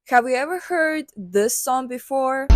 Have you ever heard this song before?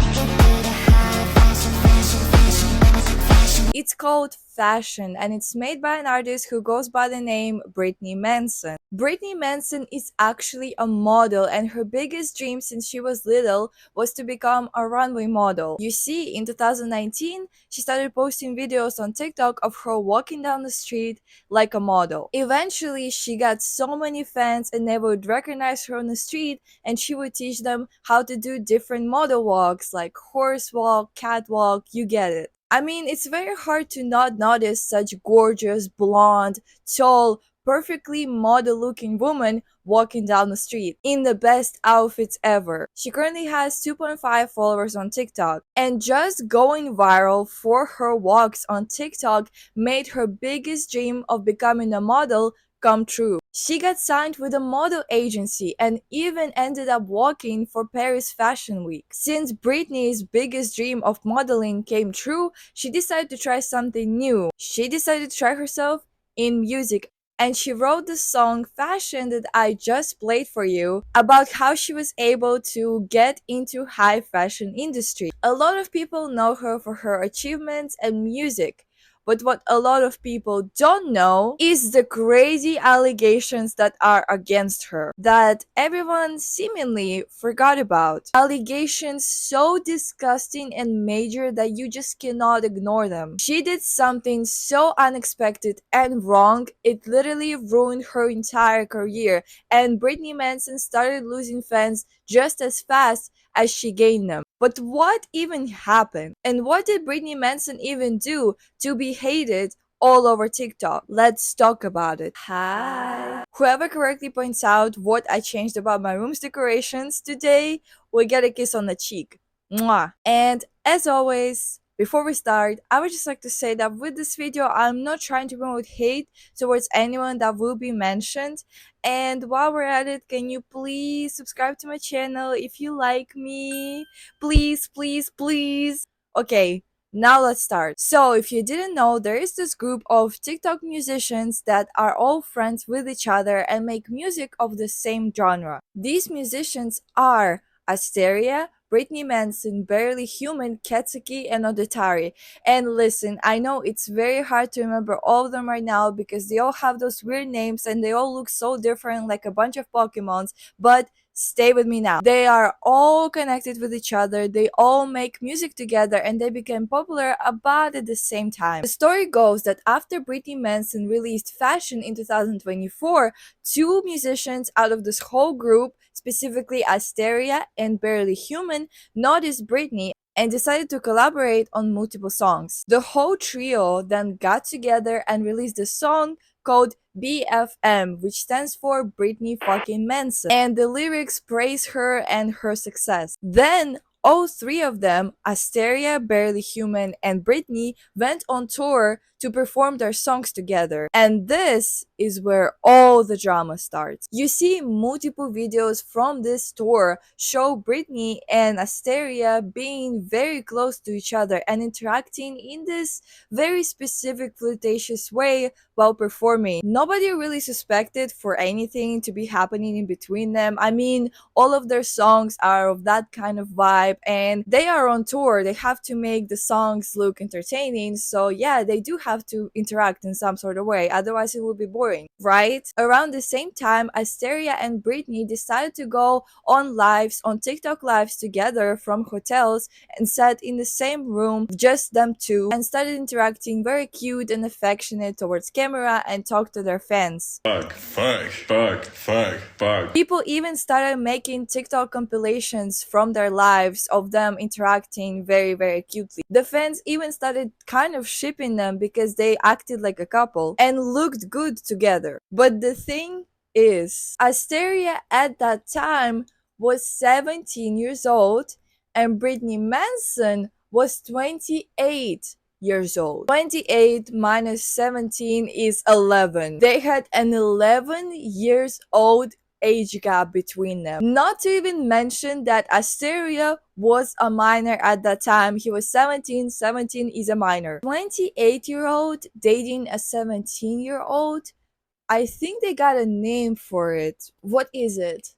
It's called Fashion and it's made by an artist who goes by the name Britney Manson. Britney Manson is actually a model and her biggest dream since she was little was to become a runway model. You see, in 2019, she started posting videos on TikTok of her walking down the street like a model. Eventually, she got so many fans and they would recognize her on the street and she would teach them how to do different model walks like horse walk, catwalk, you get it. I mean, it's very hard to not notice such gorgeous, blonde, tall, perfectly model looking woman walking down the street in the best outfits ever. She currently has 2.5 followers on TikTok, and just going viral for her walks on TikTok made her biggest dream of becoming a model come true. She got signed with a model agency and even ended up walking for Paris Fashion Week. Since Britney's biggest dream of modeling came true, she decided to try something new. She decided to try herself in music and she wrote the song Fashion that I just played for you about how she was able to get into high fashion industry. A lot of people know her for her achievements and music. But what a lot of people don't know is the crazy allegations that are against her that everyone seemingly forgot about. Allegations so disgusting and major that you just cannot ignore them. She did something so unexpected and wrong, it literally ruined her entire career, and Britney Manson started losing fans just as fast as she gained them. But what even happened? And what did Britney Manson even do to be hated all over TikTok? Let's talk about it. Hi. Whoever correctly points out what I changed about my room's decorations today will get a kiss on the cheek. Mwah. And as always, before we start, I would just like to say that with this video, I'm not trying to promote hate towards anyone that will be mentioned. And while we're at it, can you please subscribe to my channel if you like me? Please, please, please. Okay, now let's start. So, if you didn't know, there is this group of TikTok musicians that are all friends with each other and make music of the same genre. These musicians are Asteria, Britney Manson, Barely Human, Katsuki, and Odetari. And listen, I know it's very hard to remember all of them right now because they all have those weird names and they all look so different like a bunch of Pokemons, but stay with me now. They are all connected with each other, they all make music together, and they became popular about at the same time. The story goes that after Britney Manson released Fashion in 2024, two musicians out of this whole group, specifically Asteria and Barely Human, noticed Britney and decided to collaborate on multiple songs. The whole trio then got together and released a song called BFM, which stands for Britney fucking Manson, and the lyrics praise her and her success. Then all three of them, Asteria, Barely Human, and Britney, went on tour to perform their songs together. And this is where all the drama starts. You see, multiple videos from this tour show Britney and Asteria being very close to each other and interacting in this very specific flirtatious way while performing. Nobody really suspected for anything to be happening in between them. I mean, all of their songs are of that kind of vibe and they are on tour. They have to make the songs look entertaining. So yeah, they do have to interact in some sort of way. Otherwise it would be boring, right? Around the same time, Asteria and Britney decided to go on lives, on TikTok lives together from hotels and sat in the same room, just them two, and started interacting very cute and affectionate towards camera and talked to their fans. People even started making TikTok compilations from their lives of them interacting very, very cutely. The fans even started kind of shipping them because they acted like a couple and looked good together. But the thing is, Asteria at that time was 17 years old and Britney Manson was 28 years old. 28 minus 17 is 11. They had an 11 years old age gap between them. Not to even mention that Asteria was a minor at that time. He was 17. 17 is a minor. 28-year-old dating a 17-year-old? I think they got a name for it. What is it?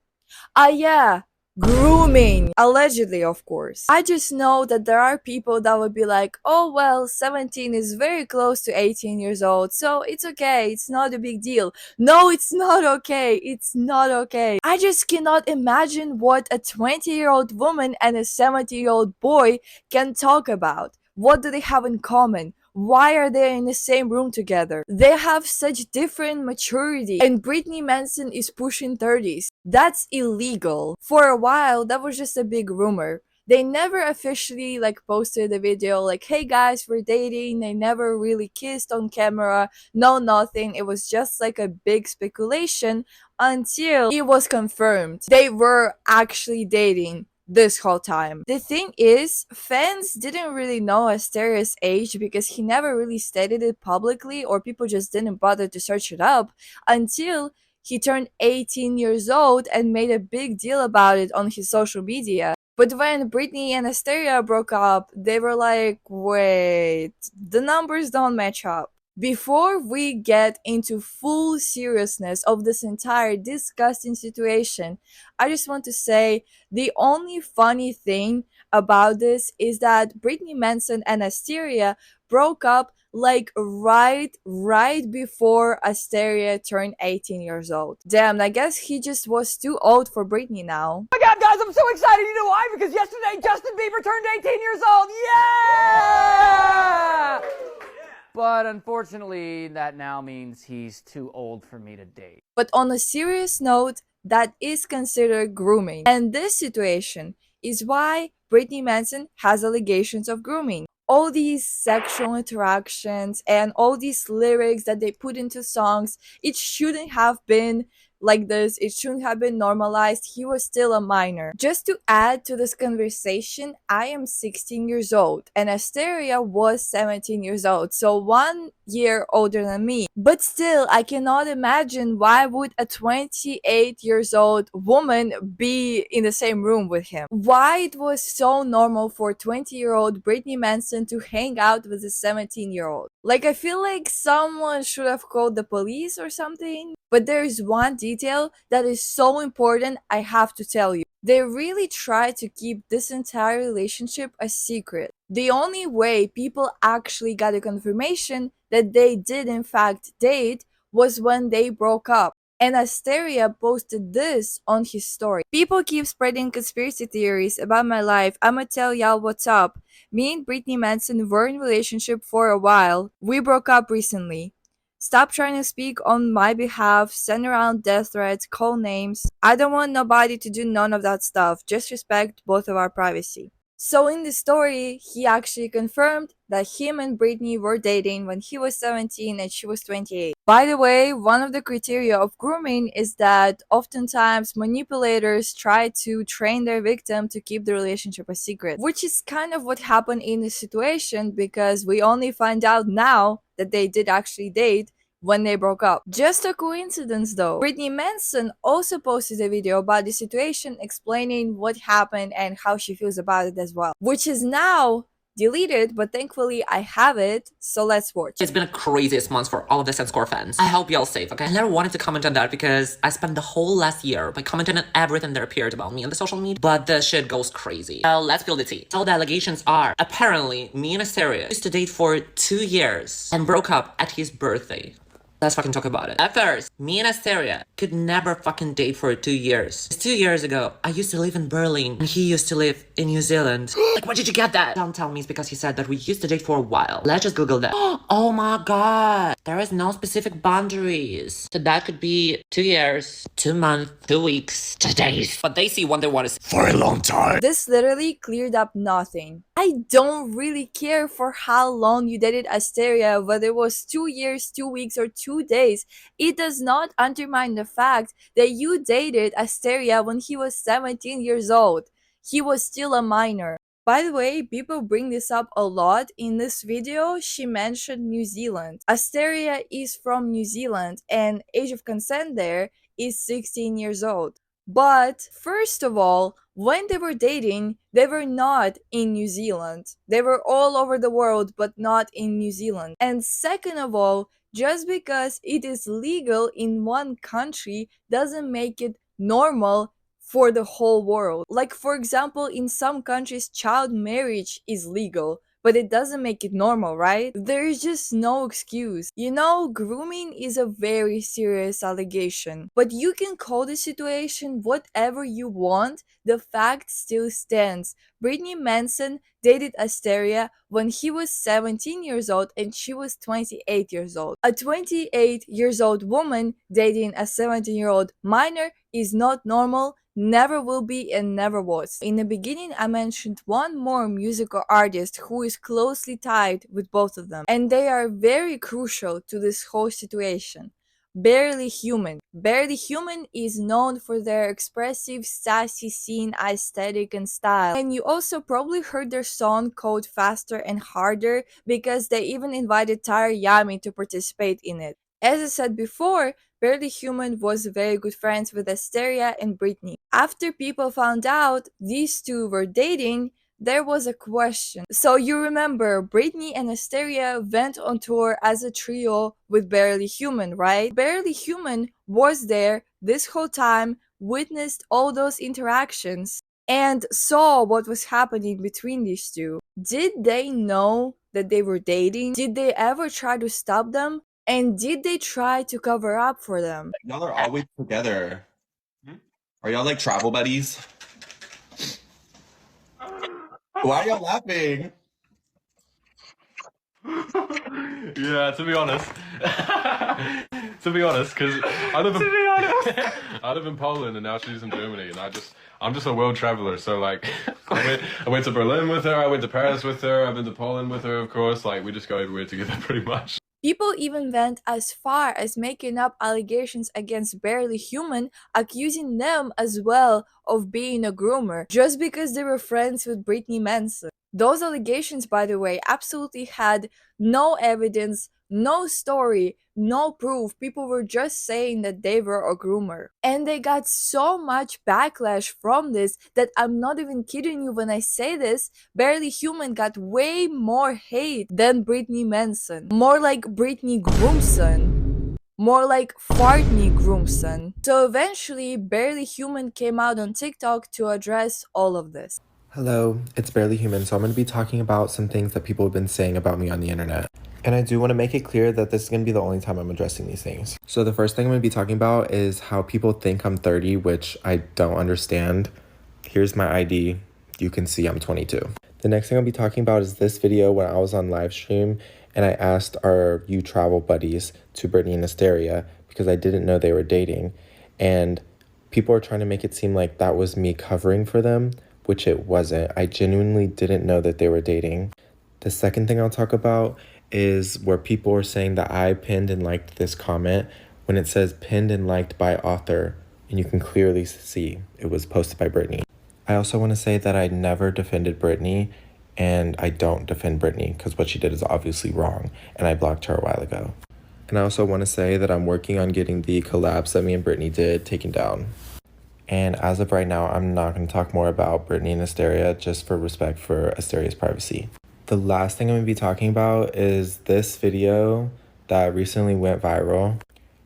Ah, yeah. Grooming. Allegedly, of course. I just know that there are people that would be like, oh well, 17 is very close to 18 years old, so it's okay, it's not a big deal. No, it's not okay. It's not okay. I just cannot imagine what a 20-year-old woman and a 70-year-old boy can talk about. What do they have in common? Why are they in the same room together? They have such different maturity. And Britney Manson is pushing 30s. That's illegal. For a while, that was just a big rumor. They never officially posted a video like, hey guys, we're dating. They never really kissed on camera. No, nothing. It was just like a big speculation until it was confirmed. They were actually dating this whole time. The thing is, fans didn't really know Asteria's age because he never really stated it publicly, or people just didn't bother to search it up until he turned 18 years old and made a big deal about it on his social media. But when Britney and Asteria broke up, they were like, wait, the numbers don't match up. Before we get into full seriousness of this entire disgusting situation, I just want to say the only funny thing about this is that Britney Manson and Asteria broke up like right before Asteria turned 18 years old. Damn, I guess he just was too old for Britney now. Oh my god, guys, I'm so excited. You know why? Because yesterday Justin Bieber turned 18 years old. Yeah! But unfortunately, that now means he's too old for me to date. But on a serious note, that is considered grooming. And this situation is why Britney Manson has allegations of grooming. All these sexual interactions and all these lyrics that they put into songs, it shouldn't have been like this. It shouldn't have been normalized. He was still a minor. Just to add to this conversation, I am 16 years old and Asteria was 17 years old, so 1 year older than me. But still, I cannot imagine why would a 28 years old woman be in the same room with him. Why it was so normal for 20-year-old Britney Manson to hang out with a 17-year-old. Like, I feel like someone should have called the police or something. But there is one detail that is so important, I have to tell you. They really tried to keep this entire relationship a secret. The only way people actually got a confirmation that they did in fact date was when they broke up. And Asteria posted this on his story. People keep spreading conspiracy theories about my life. I'ma tell y'all what's up. Me and Britney Manson were in a relationship for a while. We broke up recently. Stop trying to speak on my behalf, send around death threats, call names. I don't want nobody to do none of that stuff. Just respect both of our privacy. So in the story, he actually confirmed that him and Britney were dating when he was 17 and she was 28. By the way, one of the criteria of grooming is that oftentimes manipulators try to train their victim to keep the relationship a secret, which is kind of what happened in this situation because we only find out now that they did actually date when they broke up. Just a coincidence though. Britney Manson also posted a video about the situation explaining what happened and how she feels about it as well, which is now deleted, but thankfully I have it, so let's watch. It's been a craziest month for all of the Score fans. I hope y'all safe, okay? I never wanted to comment on that because I spent the whole last year by commenting on everything that appeared about me on the social media, but the shit goes crazy. Well, let's spill the tea. So the allegations are, apparently, me and Asteria used to date for 2 years and broke up at his birthday. Let's fucking talk about it. At first, me and Asteria could never fucking date for 2 years. 2 years ago, I used to live in Berlin and he used to live in New Zealand. Like, where did you get that? Don't tell me it's because he said that we used to date for a while. Let's just Google that. Oh my god. There is no specific boundaries. So that could be 2 years, 2 months, 2 weeks, 2 days. But they see what they want to see for a long time. This literally cleared up nothing. I don't really care for how long you dated Asteria, whether it was 2 years, 2 weeks, or 2 days. It does not undermine the fact that you dated Asteria when he was 17 years old. He was still a minor. By the way, people bring this up a lot. In this video, she mentioned New Zealand. Asteria is from New Zealand and age of consent there is 16 years old. But first of all, when they were dating, they were not in New Zealand. They were all over the world, but not in New Zealand. And second of all, just because it is legal in one country doesn't make it normal for the whole world. Like, for example, in some countries, child marriage is legal, but it doesn't make it normal, right? There is just no excuse. You know, grooming is a very serious allegation, but you can call the situation whatever you want. The fact still stands. Britney Manson dated Asteria when he was 17 years old and she was 28 years old. A 28 years old woman dating a 17-year-old minor is not normal, never will be, and never was. In the beginning, I mentioned one more musical artist who is closely tied with both of them, and they are very crucial to this whole situation. Barely Human. Barely Human is known for their expressive, sassy scene aesthetic and style. And you also probably heard their song called Faster and Harder because they even invited Tara Yami to participate in it. As I said before, Barely Human was very good friends with Asteria and Britney. After people found out these two were dating, there was a question. So you remember Britney and Asteria went on tour as a trio with Barely Human, right? Barely Human was there this whole time, witnessed all those interactions, and saw what was happening between these two. Did they know that they were dating? Did they ever try to stop them? And did they try to cover up for them? Y'all are always together. Are y'all like travel buddies? Why are y'all laughing? Yeah, to be honest, because I live in I live in Poland and now she's in Germany, and I'm just a world traveler. So like, I went to Berlin with her, I went to Paris with her, I've been to Poland with her, of course. Like, we just go everywhere together, pretty much. People even went as far as making up allegations against Barely Human, accusing them as well of being a groomer, just because they were friends with Britney Manson. Those allegations, by the way, absolutely had no evidence, no story, no proof. People were just saying that they were a groomer. And they got so much backlash from this that I'm not even kidding you when I say this. Barely Human got way more hate than Britney Manson. More like Britney Groomson. More like Fartney Groomson. So eventually, Barely Human came out on TikTok to address all of this. Hello, it's Barely Human, so I'm going to be talking about some things that people have been saying about me on the internet. And I do want to make it clear that this is going to be the only time I'm addressing these things. So the first thing I'm going to be talking about is how people think I'm 30, which I don't understand. Here's my ID. You can see I'm 22. The next thing I'll be talking about is this video when I was on live stream and I asked our You Travel buddies to Britney and Asteria because I didn't know they were dating. And people are trying to make it seem like that was me covering for them, which it wasn't. I genuinely didn't know that they were dating. The second thing I'll talk about is where people are saying that I pinned and liked this comment when it says pinned and liked by author, and you can clearly see it was posted by Britney. I also want to say that I never defended Britney, and I don't defend Britney because what she did is obviously wrong, and I blocked her a while ago. And I also want to say that I'm working on getting the collabs that me and Britney did taken down. And as of right now, I'm not going to talk more about Britney and Asteria just for respect for Asteria's privacy. The last thing I'm going to be talking about is this video that recently went viral.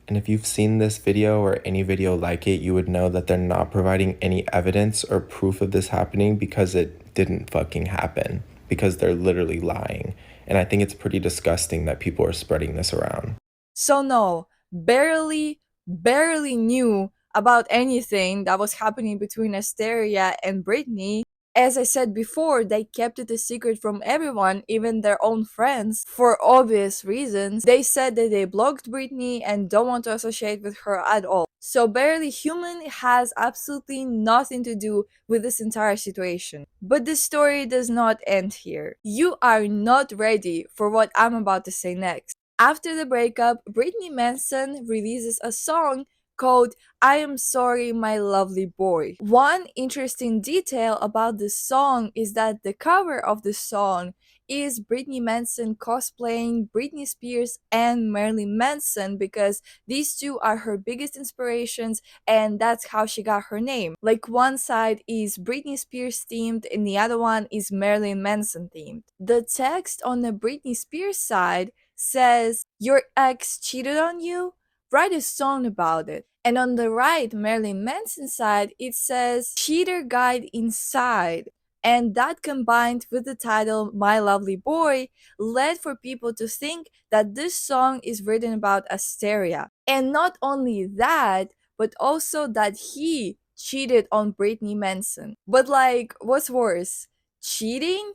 And if you've seen this video or any video like it, you would know that they're not providing any evidence or proof of this happening because it didn't fucking happen. Because they're literally lying. And I think it's pretty disgusting that people are spreading this around. So no, barely knew about anything that was happening between Asteria and Britney. As I said before, they kept it a secret from everyone, even their own friends, for obvious reasons. They said that they blocked Britney and don't want to associate with her at all. So Barely Human has absolutely nothing to do with this entire situation. But the story does not end here. You are not ready for what I'm about to say next. After the breakup, Britney Manson releases a song called I Am Sorry My Lovely Boy. One interesting detail about this song is that the cover of the song is Britney Manson cosplaying Britney Spears and Marilyn Manson because these two are her biggest inspirations and that's how she got her name. Like one side is Britney Spears themed and the other one is Marilyn Manson themed. The text on the Britney Spears side says, "Your ex cheated on you? write a song about it. And on the right, Marilyn Manson side, it says Cheater Guide Inside. And that combined with the title My Lovely Boy led for people to think that this song is written about Asteria. And not only that, but also that he cheated on Britney Manson. But like, what's worse? Cheating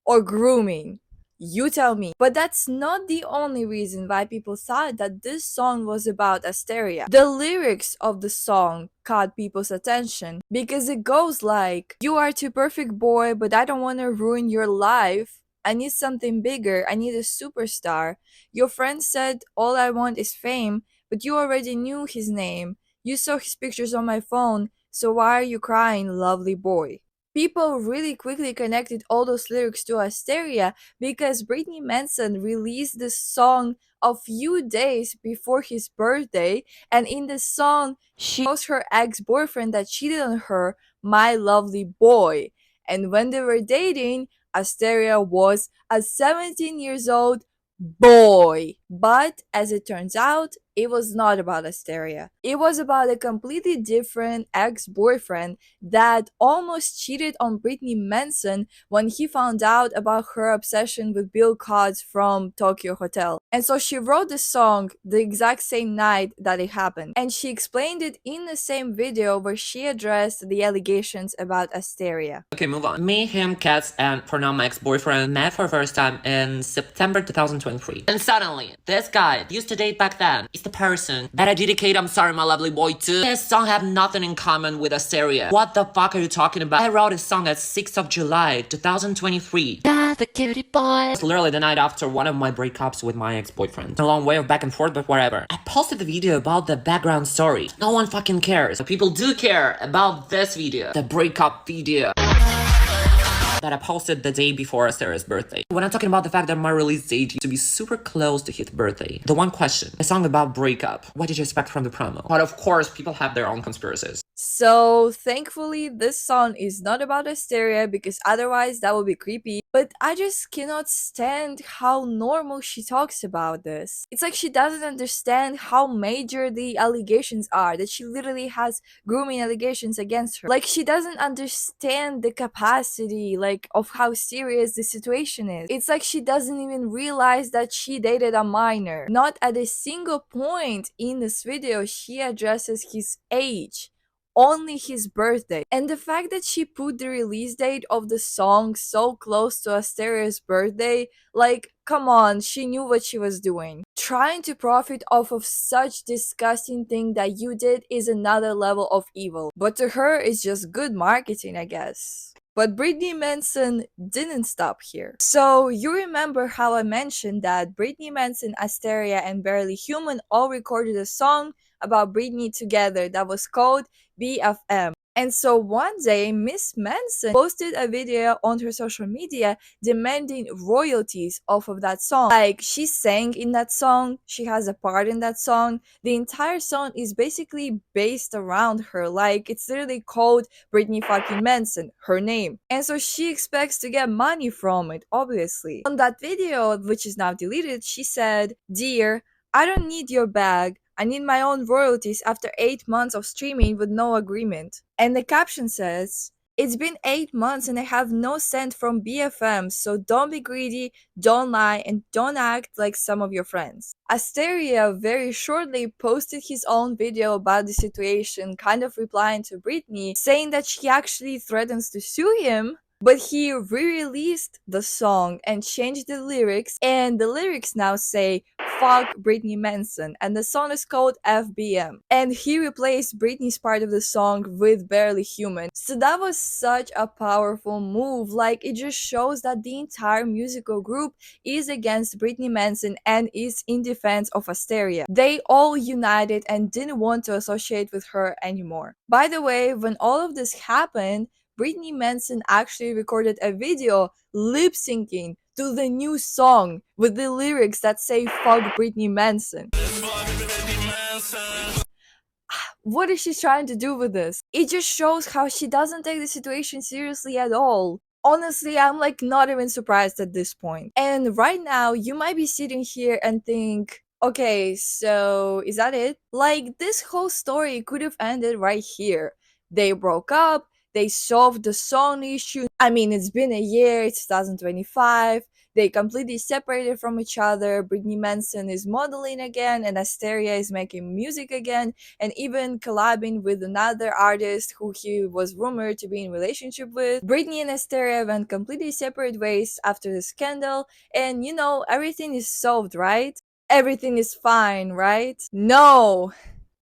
or grooming? You tell me. But that's not the only reason why people thought that this song was about Asteria. The lyrics of the song caught people's attention because it goes like, "You are too perfect, boy, but I don't want to ruin your life. I need something bigger. I need a superstar. Your friend said all I want is fame, but you already knew his name. You saw his pictures on my phone, so why are you crying, lovely boy?" People really quickly connected all those lyrics to Asteria because Britney Manson released this song a few days before his birthday, and in the song, she calls her ex-boyfriend that cheated on her my lovely boy. And when they were dating, Asteria was a 17 years old boy. But as it turns out, it was not about Asteria. It was about a completely different ex-boyfriend that almost cheated on Britney Manson when he found out about her obsession with Bill Codds from Tokyo Hotel. And so she wrote the song the exact same night that it happened. And she explained it in the same video where she addressed the allegations about Asteria. Okay, move on. Me, him, Cats, and for now my ex-boyfriend met for the first time in September 2023. And suddenly, this guy used to date back then is the person that I dedicate I'm Sorry My Lovely Boy to. This song have nothing in common with Asteria. What the fuck are you talking about? I wrote this song at 6th of July 2023. Yeah, the cutie boy. It's literally the night after one of my breakups with my ex-boyfriend. A long way of back and forth, but whatever. I posted the video about the background story. No one fucking cares. But people do care about this video. The breakup video that I posted the day before Asteria's birthday. When I'm talking about the fact that my release date used to be super close to his birthday, the one question, a song about breakup, what did you expect from the promo? But of course, people have their own conspiracies. So thankfully this song is not about Asteria because otherwise that would be creepy. But I just cannot stand how normal she talks about this. It's like she doesn't understand how major the allegations are, that she literally has grooming allegations against her. Like she doesn't understand the capacity of how serious the situation is. It's like she doesn't even realize that she dated a minor. Not at a single point in this video she addresses his age, only his birthday. And the fact that she put the release date of the song so close to Asteria's birthday, like, come on, she knew what she was doing. Trying to profit off of such disgusting thing that you did is another level of evil. But to her, it's just good marketing, I guess. But Britney Manson didn't stop here. So you remember how I mentioned that Britney Manson, Asteria, and Barely Human all recorded a song about Britney together that was called BFM. And so one day, Miss Manson posted a video on her social media demanding royalties off of that song. Like, she sang in that song, she has a part in that song. The entire song is basically based around her. Like, it's literally called Britney fucking Manson, her name. And so she expects to get money from it, obviously. On that video, which is now deleted, she said, "Dear, I don't need your bag. I need my own royalties after 8 months of streaming with no agreement." And the caption says, "It's been 8 months and I have no cent from BFM, so don't be greedy, don't lie, and don't act like some of your friends." Asteria very shortly posted his own video about the situation, kind of replying to Britney, saying that she actually threatens to sue him. But he re-released the song and changed the lyrics, and the lyrics now say "Fuck Britney Manson," and the song is called FBM. And he replaced Britney's part of the song with Barely Human. So that was such a powerful move. Like, it just shows that the entire musical group is against Britney Manson and is in defense of Asteria. They all united and didn't want to associate with her anymore. By the way, when all of this happened, Britney Manson actually recorded a video lip-syncing to the new song with the lyrics that say "Fuck Britney Manson." What is she trying to do with this? It just shows how she doesn't take the situation seriously at all. Honestly, I'm like not even surprised at this point. And right now, you might be sitting here and think, Okay, so is that it? Like, this whole story could have ended right here. They broke up, they solved the song issue. I mean, it's been a year, it's 2025. They completely separated from each other. Britney Manson is modeling again, and Asteria is making music again, and even collabing with another artist who he was rumored to be in relationship with. Britney and Asteria went completely separate ways after the scandal, and everything is solved, right? Everything is fine, right? No!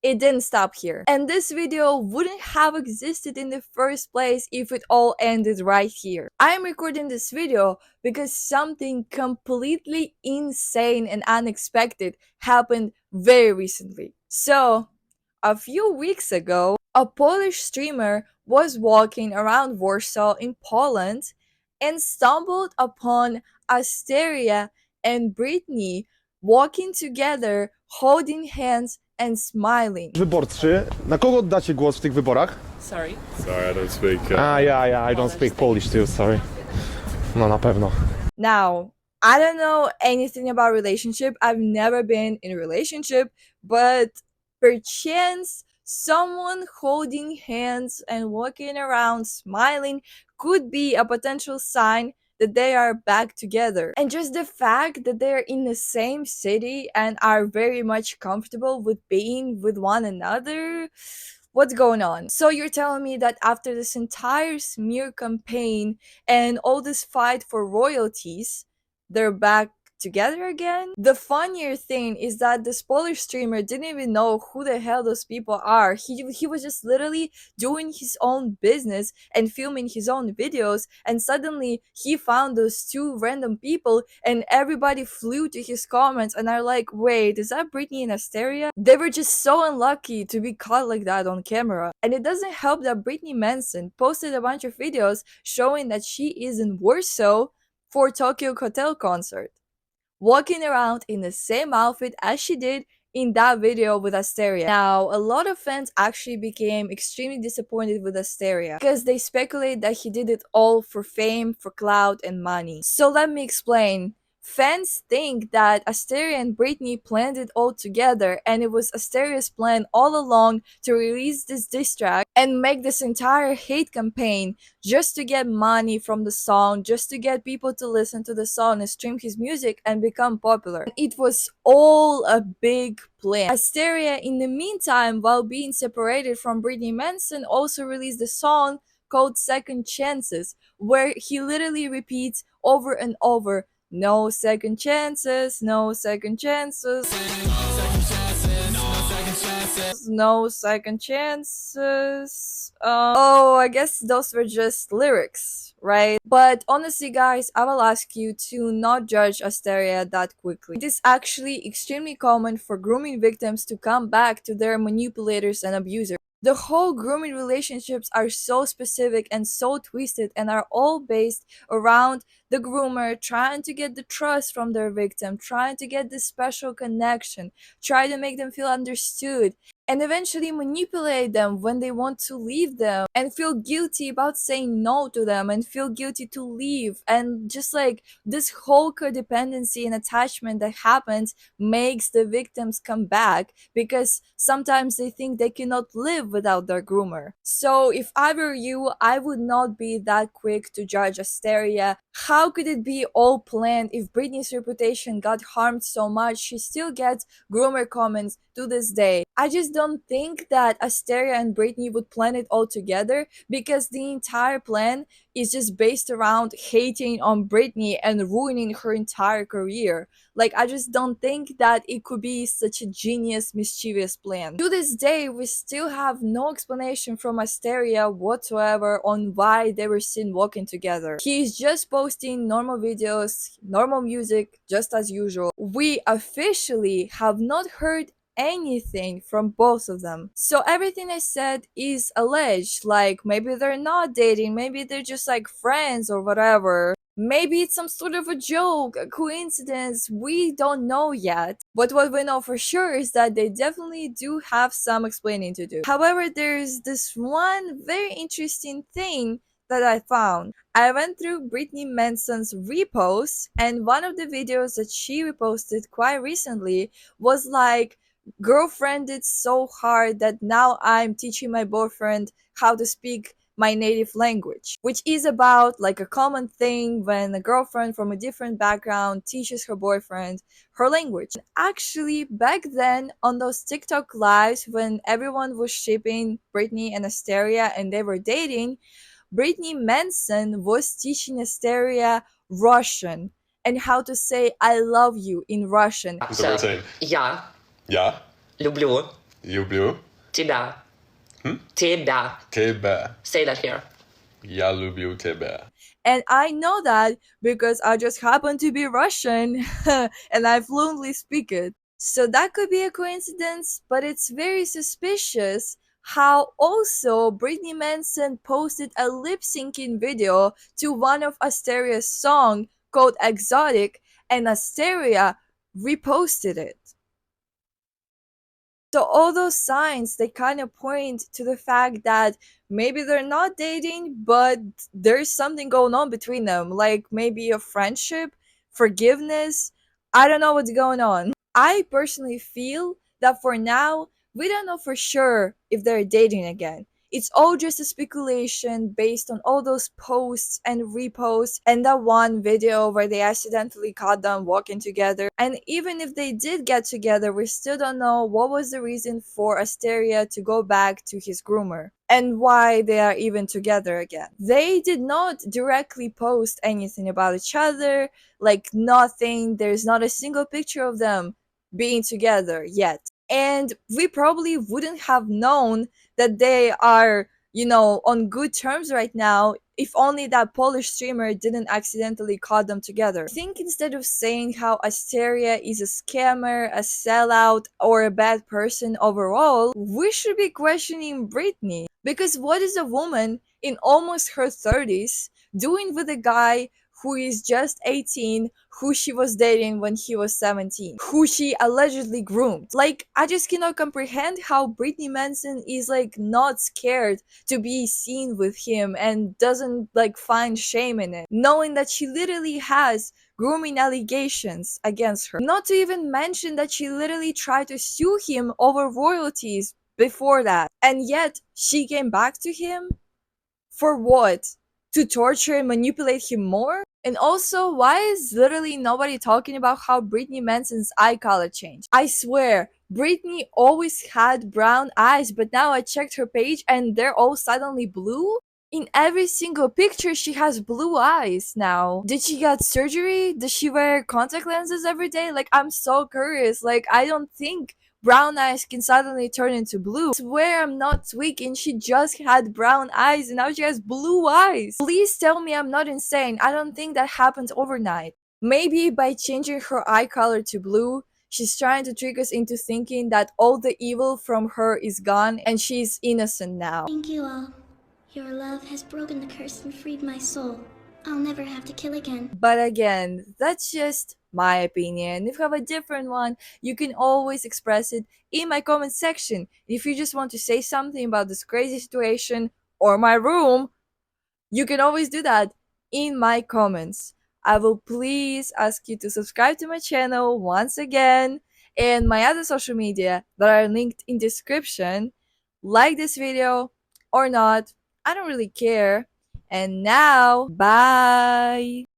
It didn't stop here. And this video wouldn't have existed in the first place if it all ended right here. I am recording this video because something completely insane and unexpected happened very recently. So, a few weeks ago, a Polish streamer was walking around Warsaw in Poland and stumbled upon Asteria and Britney walking together, holding hands and smiling. Wyborczy. Na kogo oddacie głos w tych wyborach? Sorry. Sorry, I don't speak. I don't speak Polish too, sorry. No na pewno. Now, I don't know anything about relationship. I've never been in a relationship, but perchance someone holding hands and walking around smiling could be a potential sign that they are back together. And just the fact that they're in the same city and are very much comfortable with being with one another, what's going on? So you're telling me that after this entire smear campaign and all this fight for royalties, they're back together again? The funnier thing is that the spoiler streamer didn't even know who the hell those people are. He was just literally doing his own business and filming his own videos, and suddenly he found those two random people and everybody flew to his comments and are like, wait, is that Britney and Asteria? They were just so unlucky to be caught like that on camera. And it doesn't help that Britney Manson posted a bunch of videos showing that she is in Warsaw for Tokyo Hotel concert, walking around in the same outfit as she did in that video with Asteria. Now, a lot of fans actually became extremely disappointed with Asteria because they speculate that he did it all for fame, for clout, and money. So let me explain. Fans think that Asteria and Britney planned it all together, and it was Asteria's plan all along to release this diss track and make this entire hate campaign just to get money from the song, just to get people to listen to the song and stream his music and become popular. It was all a big plan. Asteria, in the meantime, while being separated from Britney Manson, also released a song called Second Chances, where he literally repeats over and over, no second chances, no second chances, no second chances. Oh, I guess those were just lyrics, right? But honestly, guys, I will ask you to not judge Asteria that quickly. It is actually extremely common for grooming victims to come back to their manipulators and abusers. The whole grooming relationships are so specific and so twisted and are all based around the groomer trying to get the trust from their victim, trying to get this special connection, try to make them feel understood, and eventually manipulate them when they want to leave them and feel guilty about saying no to them and feel guilty to leave. And just like this whole codependency and attachment that happens makes the victims come back because sometimes they think they cannot live without their groomer. So if I were you, I would not be that quick to judge Asteria. How could it be all planned? If Britney's reputation got harmed so much, she still gets groomer comments to this day. I just don't think that Asteria and Britney would plan it all together because the entire plan is just based around hating on Britney and ruining her entire career. Like, I just don't think that it could be such a genius, mischievous plan. To this day, we still have no explanation from Asteria whatsoever on why they were seen walking together. He's just posting normal videos, normal music, just as usual. We officially have not heard anything from both of them. So everything I said is alleged, like maybe they're not dating, maybe they're just like friends or whatever. Maybe it's some sort of a joke, a coincidence, we don't know yet. But what we know for sure is that they definitely do have some explaining to do. However, there's this one very interesting thing that I found. I went through Britney Manson's reposts, and one of the videos that she reposted quite recently was like, girlfriended so hard that now I'm teaching my boyfriend how to speak my native language, which is about like a common thing when a girlfriend from a different background teaches her boyfriend her language. Actually, back then on those TikTok lives when everyone was shipping Britney and Asteria and they were dating, Britney Manson was teaching Asteria Russian and how to say I love you in Russian. So routine. Я Я люблю люблю тебя. Тебя. тебя. Say that here. Я люблю тебя. And I know that because I just happen to be Russian and I fluently speak it. So that could be a coincidence, but it's very suspicious how also Britney Manson posted a lip syncing video to one of Asteria's song called Exotic, and Asteria reposted it. So all those signs, they kind of point to the fact that maybe they're not dating, but there's something going on between them, like maybe a friendship, forgiveness. I don't know what's going on. I personally feel that for now, we don't know for sure if they're dating again. It's all just a speculation based on all those posts and reposts and that one video where they accidentally caught them walking together. And even if they did get together, we still don't know what was the reason for Asteria to go back to his groomer and why they are even together again. They did not directly post anything about each other, like nothing. There's not a single picture of them being together yet. And we probably wouldn't have known that they are, on good terms right now if only that Polish streamer didn't accidentally caught them together. I think instead of saying how Asteria is a scammer, a sellout, or a bad person overall, we should be questioning Britney. Because what is a woman in almost her 30s doing with a guy who is just 18, who she was dating when he was 17, who she allegedly groomed? Like, I just cannot comprehend how Britney Manson is like not scared to be seen with him and doesn't like find shame in it, knowing that she literally has grooming allegations against her. Not to even mention that she literally tried to sue him over royalties before that, and yet she came back to him for what? To torture and manipulate him more? And also, why is literally nobody talking about how Britney Manson's eye color changed? I swear, Britney always had brown eyes, but now I checked her page and they're all suddenly blue? In every single picture, she has blue eyes now. Did she get surgery? Does she wear contact lenses every day? Like, I'm so curious. Like, I don't think brown eyes can suddenly turn into blue. I swear I'm not tweaking. She just had brown eyes and now she has blue eyes. Please tell me I'm not insane. I don't think that happened overnight. Maybe by changing her eye color to blue, she's trying to trick us into thinking that all the evil from her is gone and she's innocent now. Thank you all. Your love has broken the curse and freed my soul. I'll never have to kill again. But again, that's just my opinion. If you have a different one, you can always express it in my comment section. If you just want to say something about this crazy situation or my room, you can always do that in my comments. I will please ask you to subscribe to my channel once again and my other social media that are linked in description. Like this video or not, I don't really care. And now, bye!